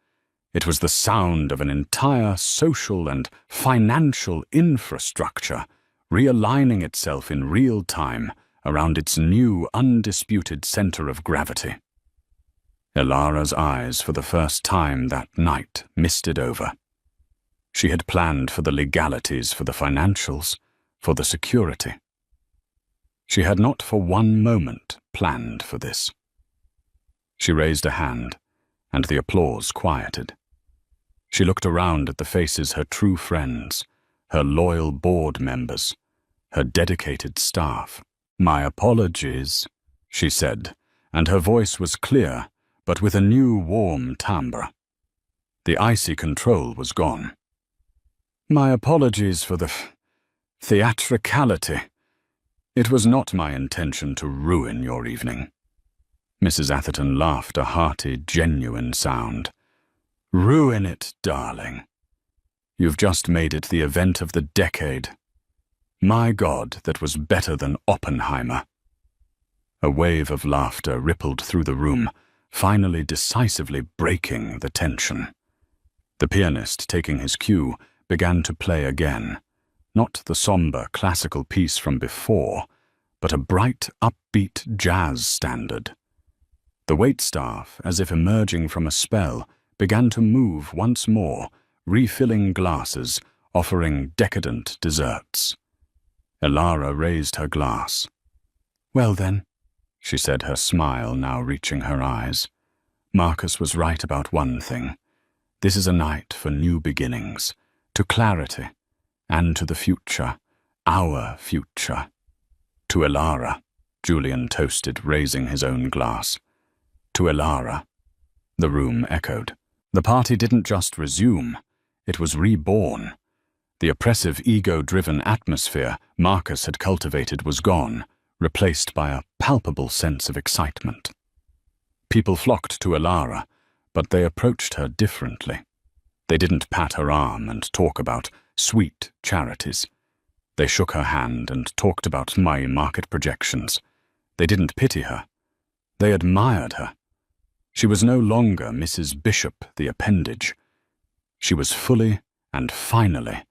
It was the sound of an entire social and financial infrastructure realigning itself in real time around its new, undisputed center of gravity. Elara's eyes, for the first time that night, misted over. She had planned for the legalities, for the financials, for the security. She had not for one moment planned for this. She raised a hand, and the applause quieted. She looked around at the faces her true friends, her loyal board members, her dedicated staff. "My apologies," she said, and her voice was clear, but with a new warm timbre. The icy control was gone. "My apologies for the theatricality. It was not my intention to ruin your evening." Mrs. Atherton laughed a hearty, genuine sound. "Ruin it, darling. You've just made it the event of the decade. My God, that was better than Oppenheimer." A wave of laughter rippled through the room, finally decisively breaking the tension. The pianist, taking his cue, began to play again, not the somber classical piece from before, but a bright, upbeat jazz standard. The waitstaff, as if emerging from a spell, began to move once more, refilling glasses, offering decadent desserts. Elara raised her glass. "Well then," she said, her smile now reaching her eyes. "Marcus was right about one thing. This is a night for new beginnings, to clarity, and to the future, our future." "To Elara," Julian toasted, raising his own glass. "To Elara," the room echoed. The party didn't just resume, it was reborn. The oppressive, ego-driven atmosphere Marcus had cultivated was gone, replaced by a palpable sense of excitement. People flocked to Elara, but they approached her differently. They didn't pat her arm and talk about sweet charities. They shook her hand and talked about my market projections. They didn't pity her. They admired her. She was no longer Mrs. Bishop, the appendage. She was fully and finally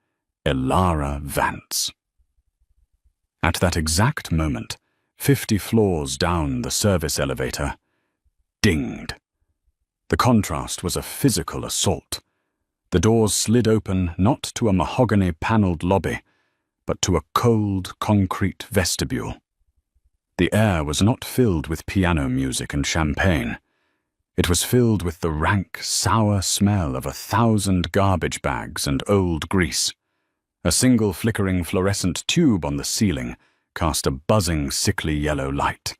Elara Vance. At that exact moment, 50 floors down the service elevator, dinged. The contrast was a physical assault. The doors slid open not to a mahogany-paneled lobby, but to a cold, concrete vestibule. The air was not filled with piano music and champagne. It was filled with the rank, sour smell of 1,000 garbage bags and old grease. A single flickering fluorescent tube on the ceiling cast a buzzing, sickly yellow light.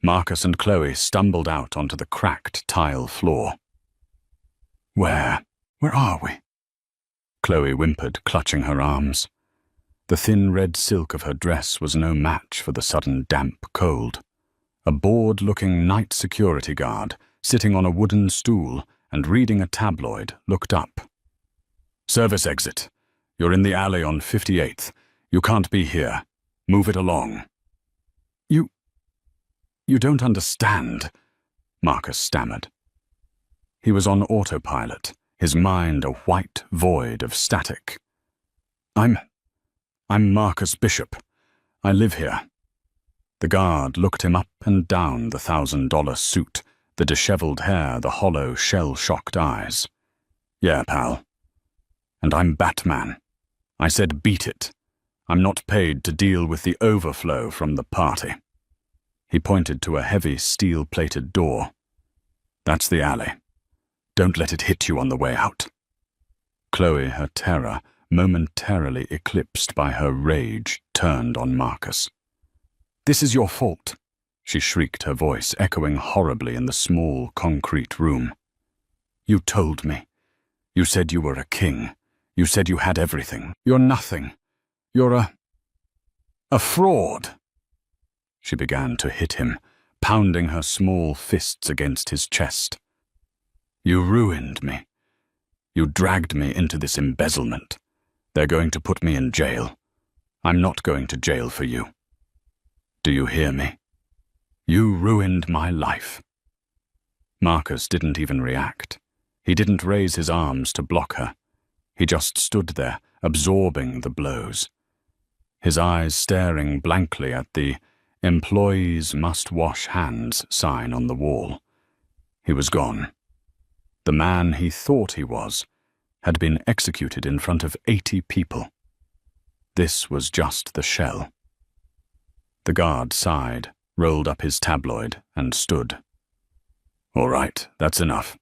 Marcus and Chloe stumbled out onto the cracked tile floor. Where are we? Chloe whimpered, clutching her arms. The thin red silk of her dress was no match for the sudden damp cold. A bored-looking night security guard, sitting on a wooden stool and reading a tabloid, looked up. "Service exit. You're in the alley on 58th. You can't be here. Move it along." You don't understand," Marcus stammered. He was on autopilot, his mind a white void of static. I'm Marcus Bishop. I live here." The guard looked him up and down the $1,000 suit, the disheveled hair, the hollow, shell-shocked eyes. "Yeah, pal. And I'm Batman. I said beat it. I'm not paid to deal with the overflow from the party." He pointed to a heavy, steel-plated door. "That's the alley. Don't let it hit you on the way out." Chloe, her terror momentarily eclipsed by her rage, turned on Marcus. "This is your fault," she shrieked, her voice echoing horribly in the small, concrete room. "You told me. You said you were a king. You said you had everything. You're nothing. You're a fraud." She began to hit him, pounding her small fists against his chest. "You ruined me. You dragged me into this embezzlement. They're going to put me in jail. I'm not going to jail for you. Do you hear me? You ruined my life." Marcus didn't even react. He didn't raise his arms to block her. He just stood there, absorbing the blows. His eyes staring blankly at the "Employees must wash hands" sign on the wall. He was gone. The man he thought he was had been executed in front of 80 people. This was just the shell. The guard sighed, rolled up his tabloid, and stood. "All right, that's enough.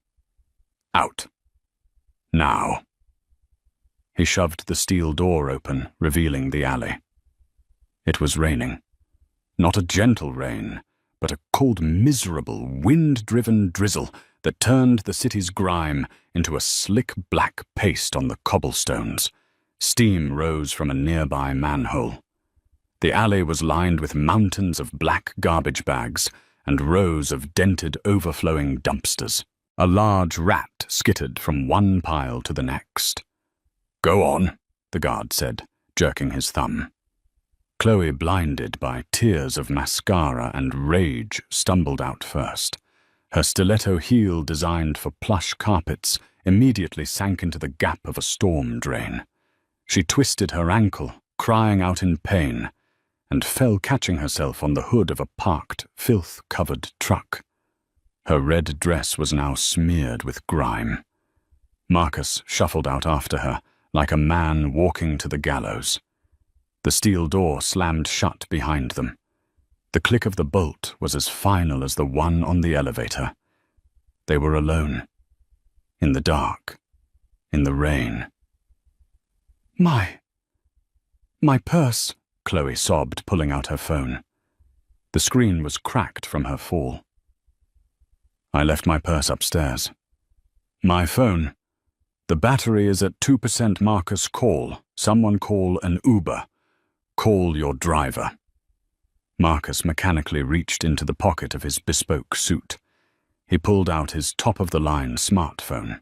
Out. Now." He shoved the steel door open, revealing the alley. It was raining. Not a gentle rain, but a cold, miserable, wind-driven drizzle that turned the city's grime into a slick black paste on the cobblestones. Steam rose from a nearby manhole. The alley was lined with mountains of black garbage bags and rows of dented, overflowing dumpsters. A large rat skittered from one pile to the next. "Go on," the guard said, jerking his thumb. Chloe, blinded by tears of mascara and rage, stumbled out first. Her stiletto heel, designed for plush carpets, immediately sank into the gap of a storm drain. She twisted her ankle, crying out in pain, and fell, catching herself on the hood of a parked, filth-covered truck. Her red dress was now smeared with grime. Marcus shuffled out after her, like a man walking to the gallows. The steel door slammed shut behind them. The click of the bolt was as final as the one on the elevator. They were alone. In the dark. In the rain. My purse," Chloe sobbed, pulling out her phone. The screen was cracked from her fall. "I left my purse upstairs." "My phone. The battery is at 2%. Marcus, call. Someone call an Uber. Call your driver." Marcus mechanically reached into the pocket of his bespoke suit. He pulled out his top-of-the-line smartphone.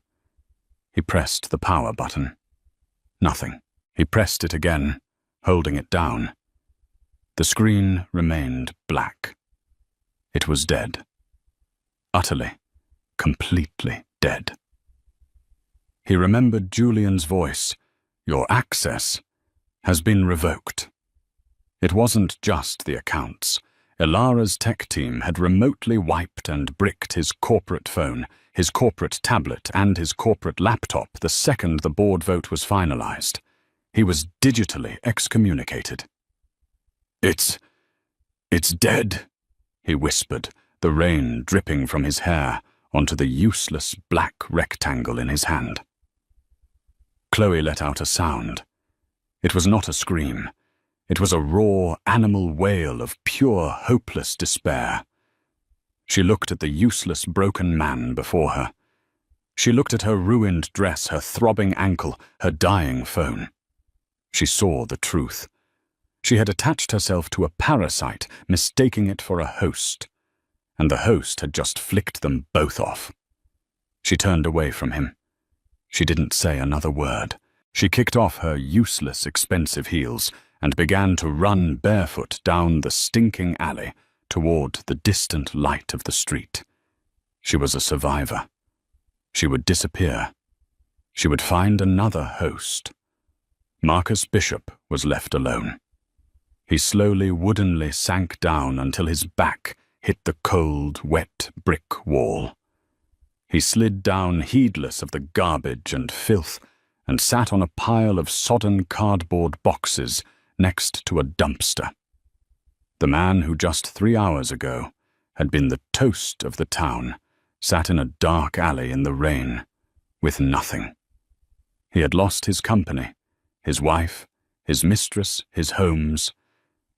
He pressed the power button. Nothing. He pressed it again, holding it down. The screen remained black. It was dead. Utterly, completely dead. He remembered Julian's voice. "Your access has been revoked." It wasn't just the accounts. Ilara's tech team had remotely wiped and bricked his corporate phone, his corporate tablet, and his corporate laptop the second the board vote was finalized. He was digitally excommunicated. It's dead," he whispered, the rain dripping from his hair onto the useless black rectangle in his hand. Chloe let out a sound. It was not a scream. It was a raw, animal wail of pure, hopeless despair. She looked at the useless, broken man before her. She looked at her ruined dress, her throbbing ankle, her dying phone. She saw the truth. She had attached herself to a parasite, mistaking it for a host. And the host had just flicked them both off. She turned away from him. She didn't say another word. She kicked off her useless, expensive heels and began to run barefoot down the stinking alley toward the distant light of the street. She was a survivor. She would disappear. She would find another host. Marcus Bishop was left alone. He slowly, woodenly sank down until his back hit the cold, wet brick wall. He slid down heedless of the garbage and filth and sat on a pile of sodden cardboard boxes next to a dumpster. The man who just 3 hours ago had been the toast of the town sat in a dark alley in the rain with nothing. He had lost his company, his wife, his mistress, his homes,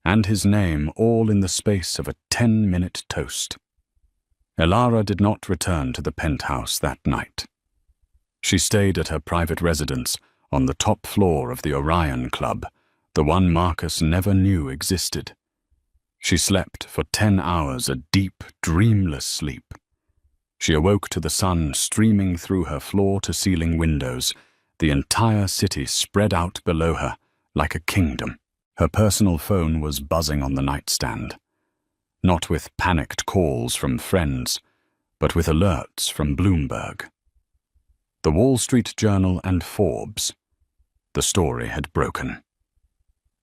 and his name all in the space of a 10-minute toast. Ilara did not return to the penthouse that night. She stayed at her private residence on the top floor of the Orion Club, the one Marcus never knew existed. She slept for 10 hours, a deep, dreamless sleep. She awoke to the sun streaming through her floor-to-ceiling windows, the entire city spread out below her like a kingdom. Her personal phone was buzzing on the nightstand, not with panicked calls from friends, but with alerts from Bloomberg. The Wall Street Journal and Forbes. The story had broken.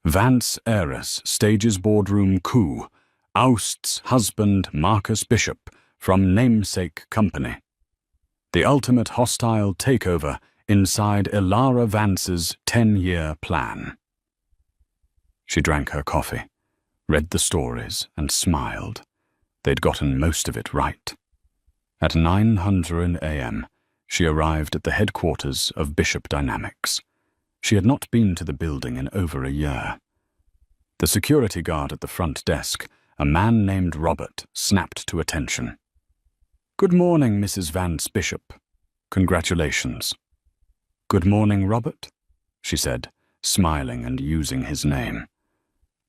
Vance heiress stages boardroom coup, ousts husband Marcus Bishop from namesake company. The ultimate hostile takeover inside Ilara Vance's 10-year plan. She drank her coffee, read the stories, and smiled. They'd gotten most of it right. At 9:00 a.m., she arrived at the headquarters of Bishop Dynamics. She had not been to the building in over a year. The security guard at the front desk, a man named Robert, snapped to attention. "Good morning, Mrs. Vance Bishop. Congratulations." "Good morning, Robert," she said, smiling and using his name.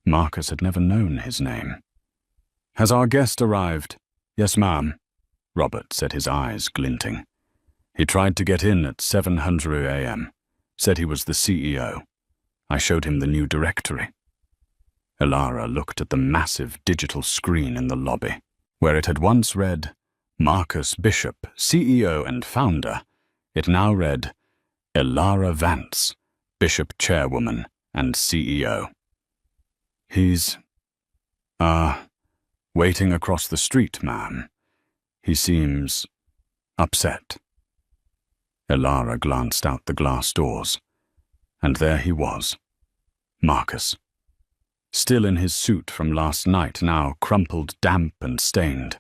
Marcus had never known his name. "Has our guest arrived?" "Yes, ma'am," Robert said, his eyes glinting. "He tried to get in at 7:00 a.m., said he was the CEO. I showed him the new directory." Ilara looked at the massive digital screen in the lobby. Where it had once read, Marcus Bishop, CEO and founder, it now read, Ilara Vance, Bishop Chairwoman and CEO. "He's, waiting across the street, ma'am. He seems upset." Ilara glanced out the glass doors, and there he was, Marcus. Still in his suit from last night, now crumpled, damp and stained.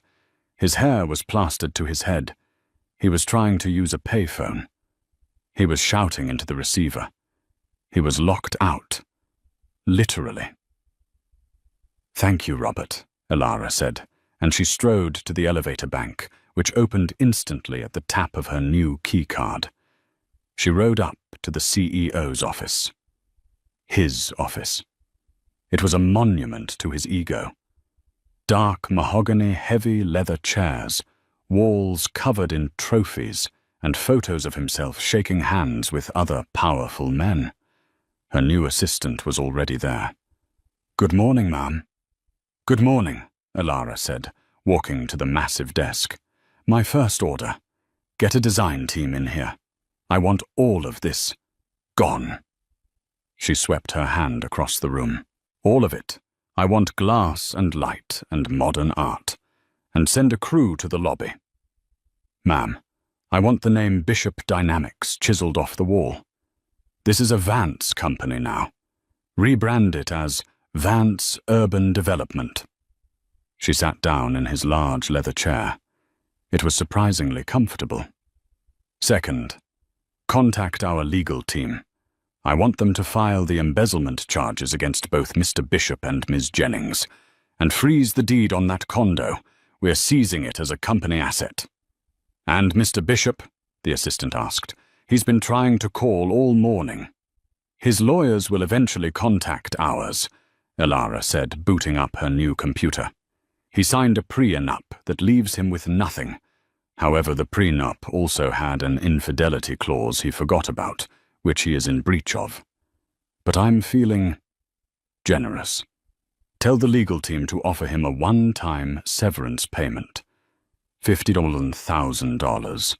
His hair was plastered to his head. He was trying to use a payphone. He was shouting into the receiver. He was locked out. Literally. "Thank you, Robert," Ilara said, and she strode to the elevator bank, which opened instantly at the tap of her new keycard. She rode up to the CEO's office. His office. It was a monument to his ego. Dark mahogany, heavy leather chairs, walls covered in trophies and photos of himself shaking hands with other powerful men. Her new assistant was already there. "Good morning, ma'am." "Good morning," Elara said, walking to the massive desk. "My first order. Get a design team in here. I want all of this gone." She swept her hand across the room. "All of it. I want glass and light and modern art. And send a crew to the lobby. Ma'am, I want the name Bishop Dynamics chiseled off the wall. This is a Vance company now. Rebrand it as Vance Urban Development." She sat down in his large leather chair. It was surprisingly comfortable. "Second, contact our legal team. I want them to file the embezzlement charges against both Mr. Bishop and Ms. Jennings, and freeze the deed on that condo. We're seizing it as a company asset." "And Mr. Bishop?" the assistant asked. "He's been trying to call all morning." "His lawyers will eventually contact ours," Elara said, booting up her new computer. "He signed a prenup that leaves him with nothing. However, the prenup also had an infidelity clause he forgot about, which he is in breach of. But I'm feeling generous. Tell the legal team to offer him a one-time severance payment, $50,000.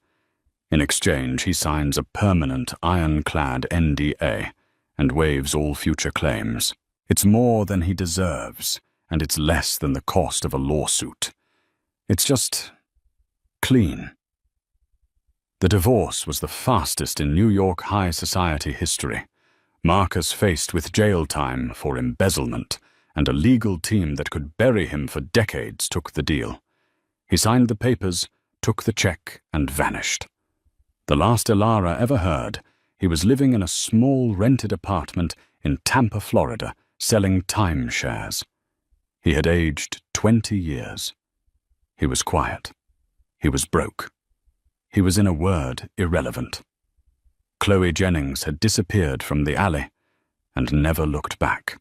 In exchange, he signs a permanent ironclad NDA and waives all future claims. It's more than he deserves, and it's less than the cost of a lawsuit. It's just clean." The divorce was the fastest in New York high society history. Marcus faced with jail time for embezzlement, and a legal team that could bury him for decades took the deal. He signed the papers, took the check, and vanished. The last Elara ever heard, he was living in a small rented apartment in Tampa, Florida, selling timeshares. He had aged 20 years. He was quiet. He was broke. He was, in a word, irrelevant. Chloe Jennings had disappeared from the alley and never looked back.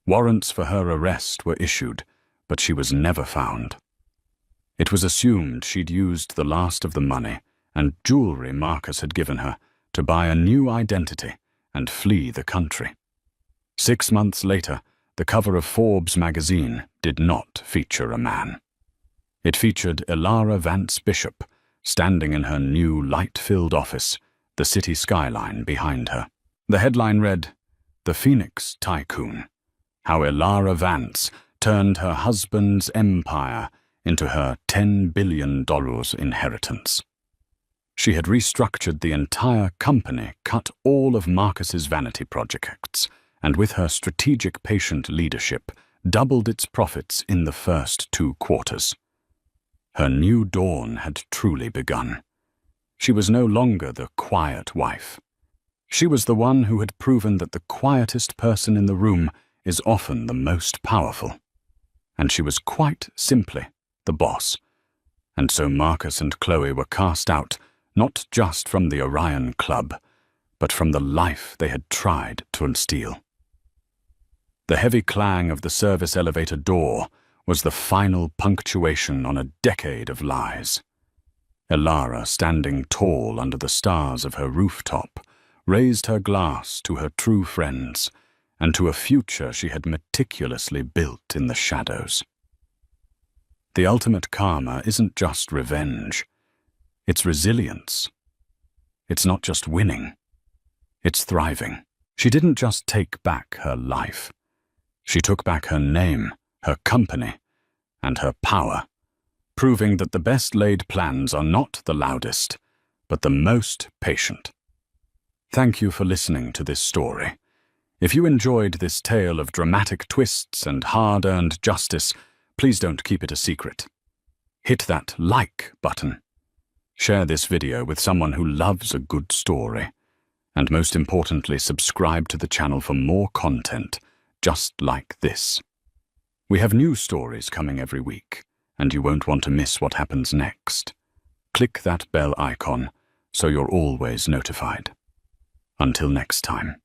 Warrants for her arrest were issued, but she was never found. It was assumed she'd used the last of the money and jewelry Marcus had given her to buy a new identity and flee the country. 6 months later, the cover of Forbes magazine did not feature a man. It featured Elara Vance Bishop, standing in her new light-filled office, the city skyline behind her. The headline read, "The Phoenix Tycoon: How Elara Vance Turned Her Husband's Empire into Her $10 billion Inheritance." She had restructured the entire company, cut all of Marcus's vanity projects, and with her strategic patient leadership, doubled its profits in the first 2 quarters. Her new dawn had truly begun. She was no longer the quiet wife. She was the one who had proven that the quietest person in the room is often the most powerful. And she was quite simply the boss. And so Marcus and Chloe were cast out, not just from the Orion Club, but from the life they had tried to steal. The heavy clang of the service elevator door was the final punctuation on a decade of lies. Elara, standing tall under the stars of her rooftop, raised her glass to her true friends and to a future she had meticulously built in the shadows. The ultimate karma isn't just revenge. It's resilience. It's not just winning. It's thriving. She didn't just take back her life. She took back her name, her company, and her power, proving that the best laid plans are not the loudest, but the most patient. Thank you for listening to this story. If you enjoyed this tale of dramatic twists and hard-earned justice, please don't keep it a secret. Hit that like button. Share this video with someone who loves a good story. And most importantly, subscribe to the channel for more content just like this. We have new stories coming every week, and you won't want to miss what happens next. Click that bell icon so you're always notified. Until next time.